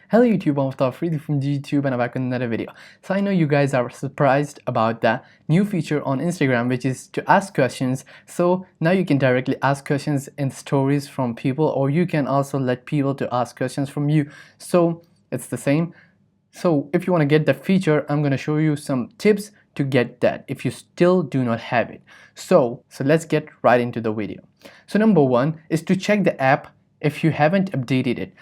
Hello YouTube, I'm Afridi from YouTube and I'm back with another video. So I know you guys are surprised about the new feature on Instagram, which is to ask questions. So now you can directly ask questions in stories from people, or you can also let people to ask questions from you. So it's the same. So if you want to get that feature, I'm going to show you some tips to get that if you still do not have it. So let's get right into the video. So number one is to check the app. If you haven't updated it,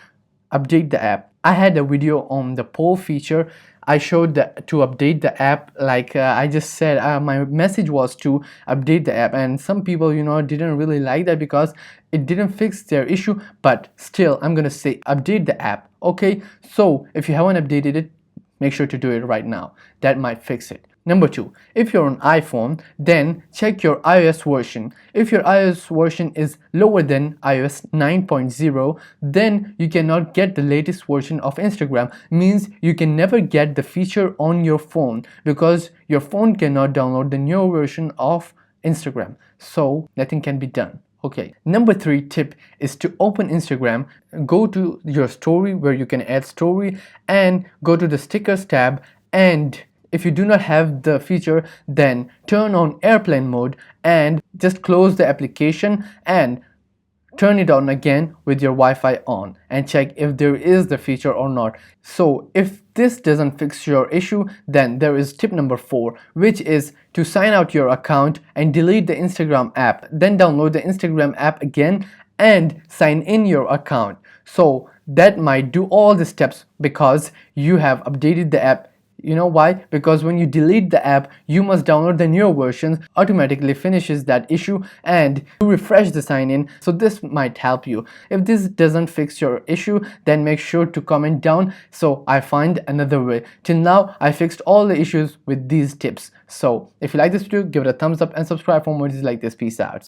update the app. I had a video on the poll feature. I showed that to update the app, like I just said, my message was to update the app, and some people didn't really like that because it didn't fix their issue. But still, I'm gonna say update the app. Okay, so if you haven't updated it, make sure to do it right now. That might fix it. Number two, if you're on iPhone, then check your iOS version. If your iOS version is lower than iOS 9.0, then you cannot get the latest version of Instagram. Means you can never get the feature on your phone because your phone cannot download the new version of Instagram. So nothing can be done. Okay, number three tip is to open Instagram, go to your story where you can add story, and go to the stickers tab. And if you do not have the feature, then turn on airplane mode and just close the application and turn it on again with your Wi-Fi on and check if there is the feature or not. So if this doesn't fix your issue, then there is tip number four, which is to sign out your account and delete the Instagram app, then download the Instagram app again and sign in your account. So that might do all the steps because you have updated the app. You know why? Because when you delete the app, you must download the newer version, automatically finishes that issue, and you refresh the sign in. So this might help you. If this doesn't fix your issue, then make sure to comment down so I find another way. Till now, I fixed all the issues with these tips. So if you like this video, give it a thumbs up and subscribe for more videos like this. Peace out.